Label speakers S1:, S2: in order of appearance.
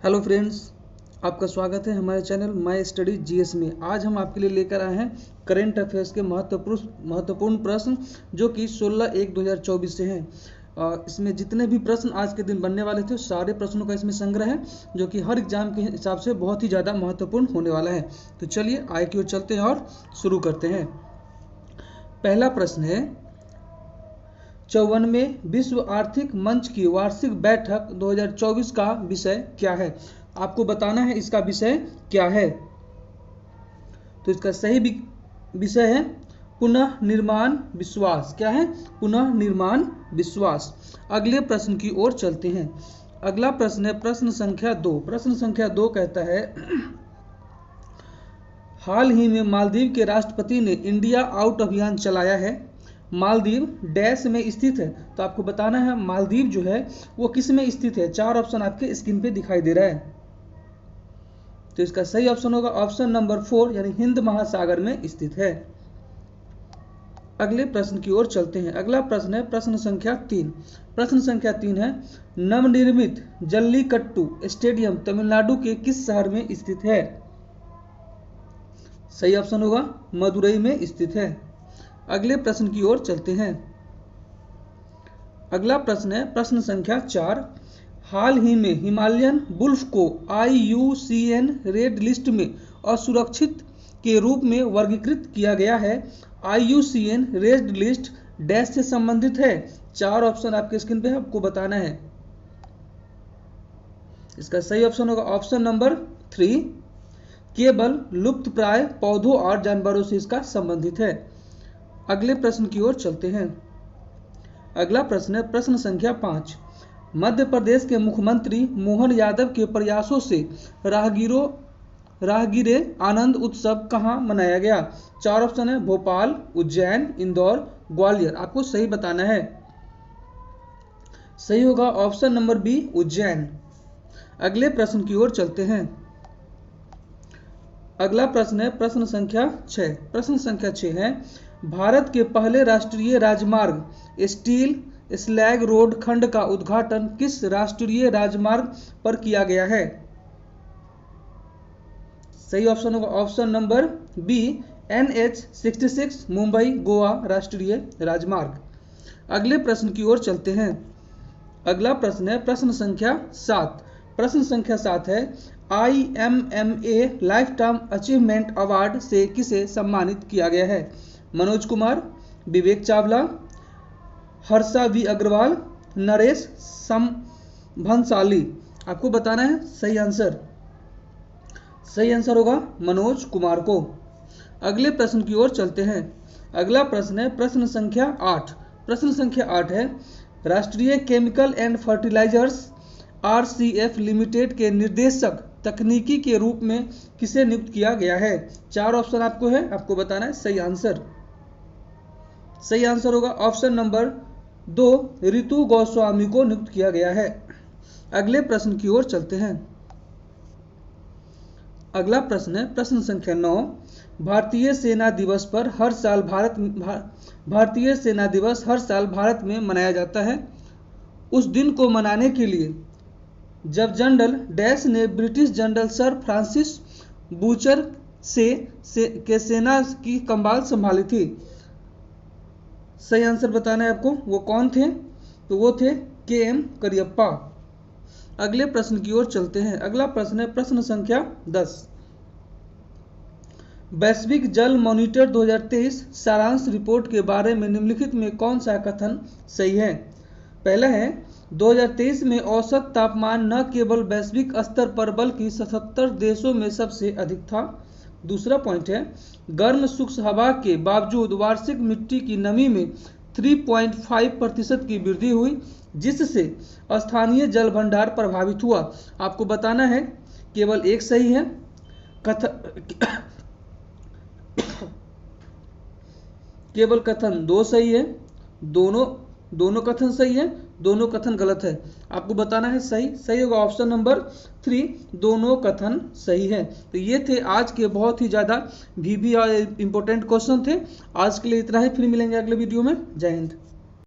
S1: Hello friends, आपका स्वागत है हमारे चैनल माय स्टडी जीएस में। आज हम आपके लिए लेकर आए हैं करेंट अफेयर्स के महत्वपूर्ण प्रश्न जो कि 16/1/2024 से हैं। इसमें जितने भी प्रश्न आज के दिन बनने वाले थे सारे प्रश्नों का इसमें संग्रह है जो कि हर एग्जाम के हिसाब से बहुत ही ज़्यादा महत्वपूर्ण होने वाला है। तो चलिए आगे की ओर चलते हैं और शुरू करते हैं। पहला प्रश्न है, 54वें विश्व आर्थिक मंच की वार्षिक बैठक 2024 का विषय क्या है। आपको बताना है इसका विषय क्या है। तो इसका सही विषय है पुनः निर्माण विश्वास। क्या है? पुनः निर्माण विश्वास। अगले प्रश्न की ओर चलते हैं। अगला प्रश्न है प्रश्न संख्या 2। प्रश्न संख्या 2 कहता है, हाल ही में मालदीव के राष्ट्रपति ने इंडिया आउट अभियान चलाया है। मालदीव डैश में स्थित है। तो आपको बताना है मालदीव जो है वो किस में स्थित है। 4 ऑप्शन आपके स्क्रीन पे दिखाई दे रहा है। तो इसका सही ऑप्शन होगा ऑप्शन नंबर 4 यानी हिंद महासागर में स्थित है। अगले प्रश्न की ओर चलते हैं। अगला प्रश्न है प्रश्न संख्या 3। प्रश्न संख्या 3 है, नवनिर्मित जल्लीकट्टू स्टेडियम तमिलनाडु के किस शहर में स्थित है। सही ऑप्शन होगा मदुरई में स्थित है। अगले प्रश्न की ओर चलते हैं। अगला प्रश्न है प्रश्न संख्या 4। हाल ही में हिमालयन वुल्फ को IUCN रेड लिस्ट में असुरक्षित के रूप में वर्गीकृत किया गया है। IUCN रेड लिस्ट डैश से संबंधित है। 4 ऑप्शन आपके स्क्रीन पे है, आपको बताना है। इसका सही ऑप्शन होगा ऑप्शन नंबर 3, केवल लुप्तप्राय पौधों और जानवरों से इसका संबंधित है। अगले प्रश्न की ओर चलते हैं। अगला प्रश्न है प्रश्न संख्या 5। मध्य प्रदेश के मुख्यमंत्री मोहन यादव के प्रयासों से राहगीरे आनंद उत्सव कहाँ मनाया गया। 4 ऑप्शन है भोपाल, उज्जैन, इंदौर, ग्वालियर। आपको सही बताना है। सही होगा ऑप्शन नंबर बी, उज्जैन। अगले प्रश्न की ओर चलते हैं। अगला प्रश्न है प्रश्न संख्या 6। प्रश्न संख्या 6 है, भारत के पहले राष्ट्रीय राजमार्ग स्टील स्लैग रोड खंड का उद्घाटन किस राष्ट्रीय राजमार्ग पर किया गया है। सही ऑप्शन होगा option number B, NH66 Mumbai Goa राष्ट्रीय राजमार्ग। अगले प्रश्न की ओर चलते हैं। अगला प्रश्न है प्रश्न संख्या 7। प्रश्न संख्या 7 है, IMMA life time achievement award से किसे सम्मानित किया गया है। मनोज कुमार, विवेक चावला, हर्षा V अग्रवाल, नरेश भंसाली। आपको बताना है सही आंसर। सही आंसर होगा मनोज कुमार को। अगले प्रश्न की ओर चलते हैं। अगला प्रश्न है प्रश्न संख्या 8। प्रश्न संख्या 8 है, Rashtriya chemical and fertilisers RCF limited के निर्देशक तकनीकी के रूप में किसे नियुक्त किया गया है। 4 ऑप्शन आपको है, आपको बताना है सही आंसर। सही आंसर होगा ऑप्शन नंबर 2, ऋतु गोस्वामी को नियुक्त किया गया है। अगले प्रश्न की ओर चलते हैं। अगला प्रश्न है प्रश्न संख्या 9। भारतीय सेना दिवस हर साल भारत में मनाया जाता है। उस दिन को मनाने के लिए जब जनरल डैश ने British general sir Francis butcher के सेना की कमान संभाली थी। सही आंसर बताना है आपको। वो कौन थे? तो वो थे KM करियप्पा। अगले प्रश्न की ओर चलते हैं। अगला प्रश्न है प्रश्न संख्या 10। वैश्विक जल मॉनिटर 2023 सारांश रिपोर्ट के बारे में निम्नलिखित में कौन सा कथन सही है। पहला है, 2023 में औसत तापमान न केवल वैश्विक स्तर पर बल्कि 77 देशों में सबसे अधिक था। दूसरा पॉइंट है, गर्म शुष्क हवा के बावजूद वार्षिक मिट्टी की नमी में 3.5% की वृद्धि हुई जिससे स्थानीय जल भंडार प्रभावित हुआ। आपको बताना है केवल एक सही है, केवल कथन 2 सही है। दोनों कथन सही है, दोनों कथन गलत है। आपको बताना है सही होगा ऑप्शन नंबर 3, दोनों कथन सही है। तो ये थे आज के बहुत ही ज़्यादा VB और इम्पोर्टेंट क्वेश्चन थे। आज के लिए इतना ही, फिर मिलेंगे अगले वीडियो में। जय हिंद।